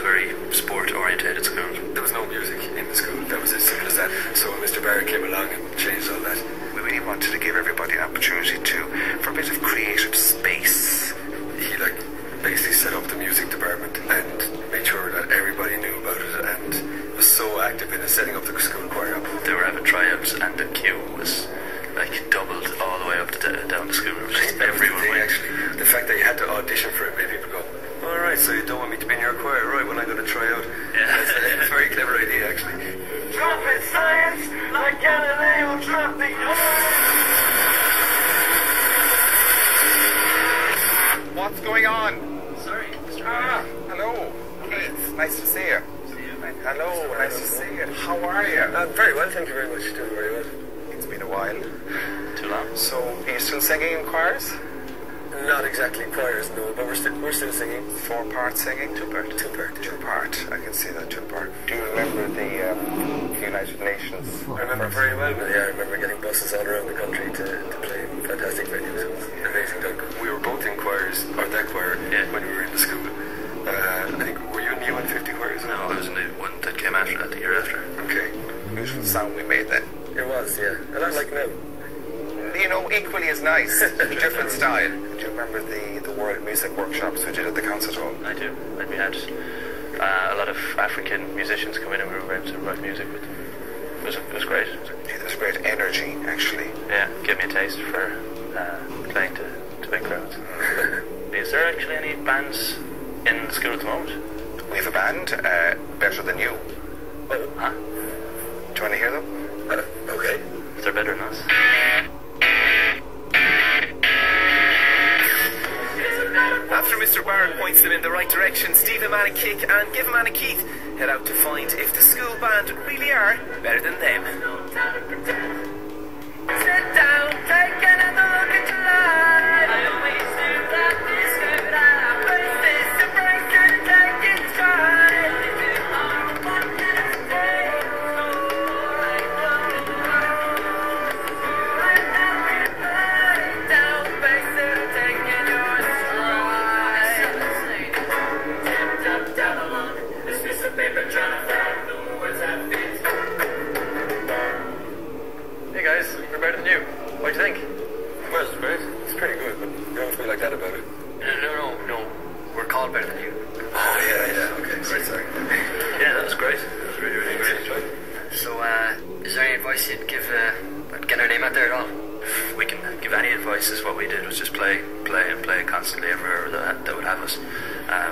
very sport-orientated school. There was no music in the school. That was as simple as that. So when Mr. Barrett came along and changed all that, we really wanted to give everybody an opportunity for a bit of creative space. He basically set up the music department and made sure that everybody knew about it, and was so active in setting up the school choir. They were having tryouts, and the queue was doubled all the way up to down the school. Everyone went. Actually, the fact that you had to audition for it made people go, alright, so you don't want me to be in your choir, right, when I'm going to try out. Yeah. That's a very clever idea, actually. Trumpet science, like Galileo dropped the What's going on? Sorry, Mr. Hello. Keith, nice to see you. Hello, nice to see you. How are you? Very well, thank you very much. Doing very well. It's been a while. Too long? So, are you still singing in choirs? Not exactly choirs, no, but we're still singing. 4-part singing? 2-part. 2-part. I can see that 2-part. Do you remember the United Nations? I remember very well, but yeah, I remember getting buses all around the country to play in fantastic venues. It was amazing time. We were both in choirs, or that choir, when we were in the school. I think, were you in the UN50 choirs? No, I was in the one that came after that, the year after. Okay. Beautiful sound we made then. It was, yeah. A lot like now. You know, equally as nice, different style. Do you remember the World Music Workshops we did at the concert hall? I do. And we had a lot of African musicians come in, and we were able to write music with them. It was great. Yeah, there was great energy, actually. Yeah, gave me a taste for playing to big crowds. Is there actually any bands in the school at the moment? We have a band, Better Than You. Oh, huh? Do you want to hear them? Okay. They're better than us. After Mr. Barrett points them in the right direction, Giveamanakick and giveamanakick head out to find if the school band really are better than them. Sit down, take another look at your life. I always knew that this could happen. Embrace this, embrace it, take it stride. If you are one last day, right now we're lying down, face it, taking your stride. Tipped up, down along, this piece of paper trying to find the words that fit. Hey guys, we're better than you. What do you think? Well, it's great. It's pretty good, but you don't feel like that about it. No. We're called Better Than You. Oh, yeah. Okay, great, sorry. Yeah, that was great. That was really, really great. So, is there any advice you'd give get our name out there at all? We can give any advice. Is what we did was just play constantly everywhere that would have us,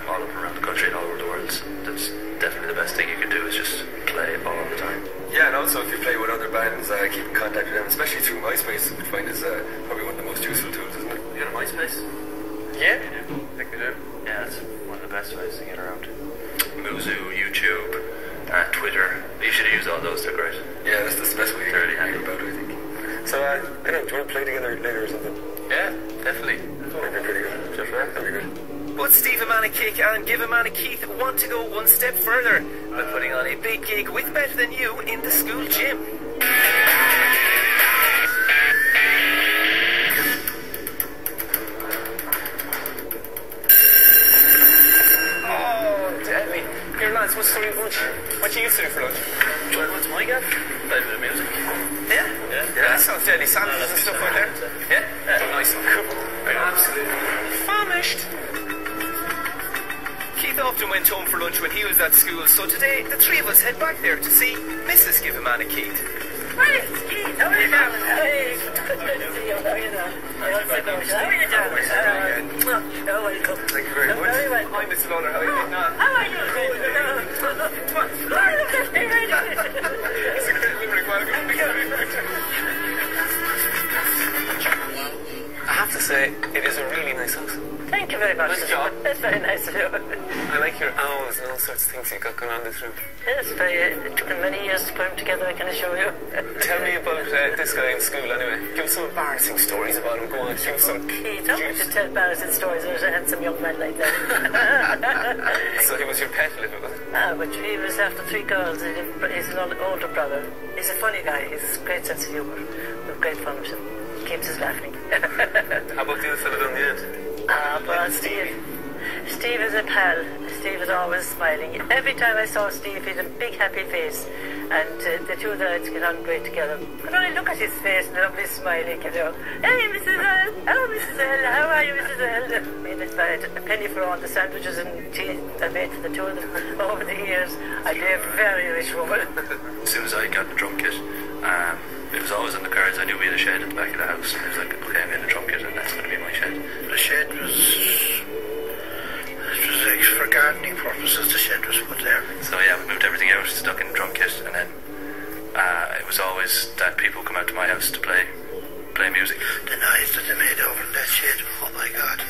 all up around the country and all over the world. That's definitely the best thing you can do, is just play all the time. Yeah, and also if you play with other bands, keep in contact with them, especially through MySpace, which I find is probably one of the most useful tools, isn't it? You got a MySpace? Yeah, I think we do. Yeah, that's one of the best ways to get around. Muzu, YouTube, Twitter. You should use all those. They're great. Yeah, that's the best way to really hear about it, I think. So, I don't know, do you want to play together later or something? Yeah, definitely. That'd be pretty good. Sure, that'd be good. But Giveamanakick and giveamanakick want to go one step further by putting on a big gig with Better Than You in the school gym. Oh, Debbie. Here, lads, what you used to do for lunch? What's my gap? Play a bit of music. Yeah, that sounds deadly. Sandwiches and stuff out there. Yeah? Nice. Cool. Absolutely famished. Keith often went home for lunch when he was at school, so today the three of us head back there to see Mrs. Giveamanakick. Hi, it's Keith. How are you doing? Hey, good to see you. How are you doing? How are you doing? You're welcome. Thank you very much. Very welcome. Hi, Mr. Lawler. How are you? How are you? It's a great limerick. I have to say, it is a really nice house. Thank you very much. Good job. That's very nice of you. I like your owls and all sorts of things you've got going on this room. It's very, it took many years to put them together, I can assure you. Tell me about this guy in school anyway. Give us some embarrassing stories about him. Go on, give us some Keith, how much to tell embarrassing stories? There's a handsome young man like that. So he was your pet a little bit? But he was after 3 girls. He's an older brother. He's a funny guy. He has a great sense of humour. We've great fun with him. Keeps us laughing. How about the other fellow down the end? Well, Steve Steve is a pal. Steve is always smiling. Every time I saw Steve, he had a big happy face. And the two of the lads get on great together. I could only look at his face and lovely smiling, you know. Hey, Mrs. L. Hello, Mrs. L. How are you, Mrs. L? I mean, if I had a penny for all the sandwiches and tea I made for the two of them over the years, I'd be a very rich woman. As soon as I got the drum kit, it was always in the cards. I knew we had a shed at the back of the house. And it was like, okay, I'm getting a drum kit and that's going to be my shed. The shed was like for gardening purposes. The shed was put there. So yeah, we moved everything out, stuck in the drum kit, and then it was always that people come out to my house to play music. The noise that they made over in that shed, oh my God.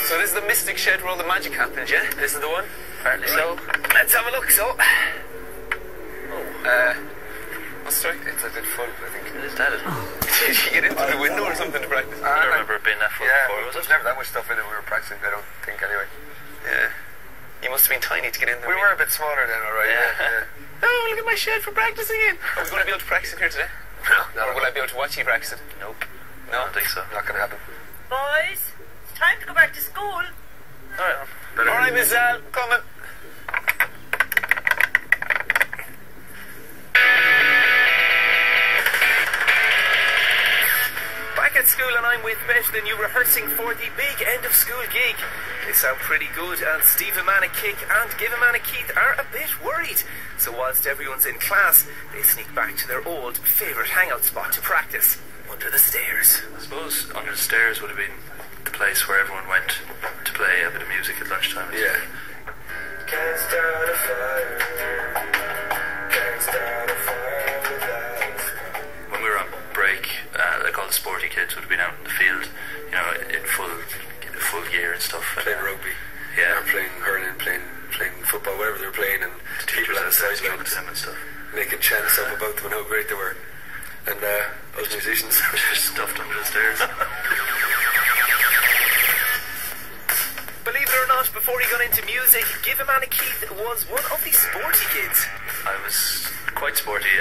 So this is the mystic shed where all the magic happens, yeah? This is the one? Apparently So, let's have a look, so. What's the story? It's a bit fun, I think. Is that it? Did you get into the window or something to practice? I don't remember it being that full before, was There's it? never that much stuff in it we were practicing, I don't think, anyway. Yeah. You must have been tiny to get in there. We were a bit smaller then, alright. Yeah. Oh, look at my shed for practicing in. Are we going to be able to practice in here today? No, Or will I be able to watch you practice it? Nope. No? I don't think so. not going to happen. Boys, it's time to go back to school. Alright. Alright, Miss Al, coming. Back at school and I'm with Beth, the new rehearsing for the big end of school gig. They sound pretty good and giveamanakick and giveamanakick are a bit worried. So whilst everyone's in class, they sneak back to their old favourite hangout spot to practice, under the stairs. I suppose under the stairs would have been the place where everyone went to play a bit of music at lunchtime. Yeah. Can't start a fire. Can't start a fire without. When we were on break, like all the sporty kids would have been out in the field, you know, in full gear and stuff. Playing rugby. Yeah. Or playing hurling, playing football, whatever they were playing, and people at the sidelines them and stuff. making chants up about them and how great they were. And us musicians were just stuffed under the stairs. Believe it or not, before he got into music, giveamanakick was one of the sporty kids. I was quite sporty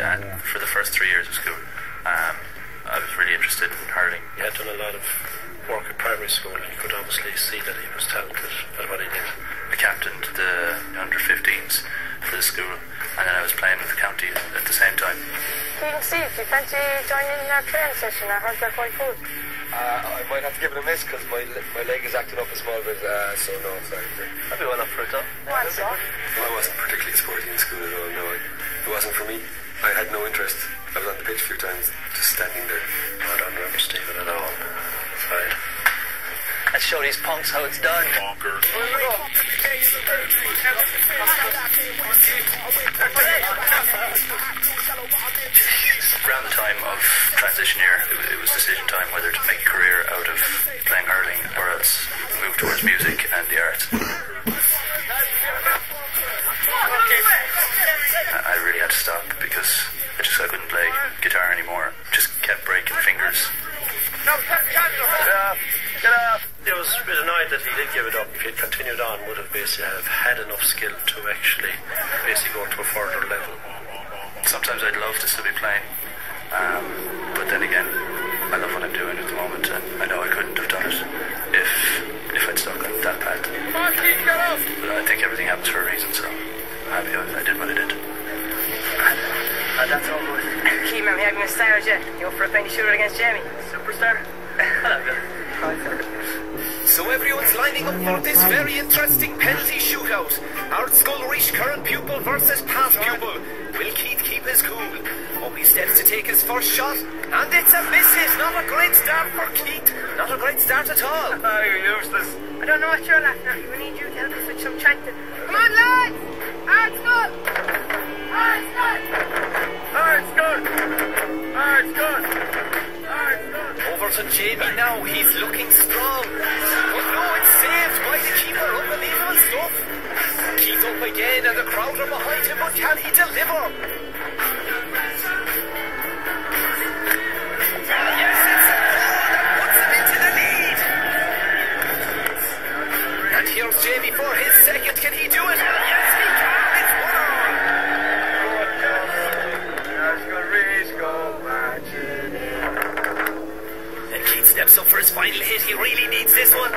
for the first 3 years of school. I was really interested in hurling. He had done a lot of work at primary school and you could obviously see that he was talented at what he did. I captained the under-15s for the school, and then I was playing with the county at the same time. Steve, do you fancy joining our training session? I heard they're quite good. I might have to give it a miss because my leg is acting up a small bit, so no, sorry. I'd be well up for it though. What's that? I wasn't particularly sporty in school at all, no. It wasn't for me. I had no interest. I was on the pitch a few times, just standing there. I don't remember Stephen at all. Fine. Let's show these punks how it's done. Bonkers. Around the time of transition year, it was decision time whether to make a career out of playing hurling or else move towards music and the arts. I really had to stop because I couldn't play guitar anymore. Just kept breaking fingers. Get off! He was a bit annoyed that he did give it up. If he had continued on, would have basically have had enough skill to actually go to a further level. Sometimes I'd love to still be playing, but then again, I love what I'm doing at the moment, and I know I couldn't have done it if I'd stuck on that path. But I think everything happens for a reason, so I'm happy I did what I did. That's all good. Keep me having a star, Jet. You up for a penny shooter against Jamie? Superstar? So everyone's lining up for this very interesting penalty shootout. Art Skull Rish current pupil versus past pupil. Will Keith keep his cool? Up he steps to take his first shot, and it's a miss. Not a great start for Keith. Not a great start at all. Oh, you're useless. I don't know what you're laughing at. We need you to help us with some chanting. Come on, lads! Art's good! Art's good! Art's good! Art's good! Art's good! Over to Jamie now. He's looking strong. But no, it's saved by the keeper. Unbelievable stuff. Keith up again, and the crowd are behind him, but can he deliver? Yes, it's a goal that puts him into the lead. And here's Jamie for his second. Can he do it? Yes, he can. It's 1-1. And Keith steps up for his final hit. He really needs this one.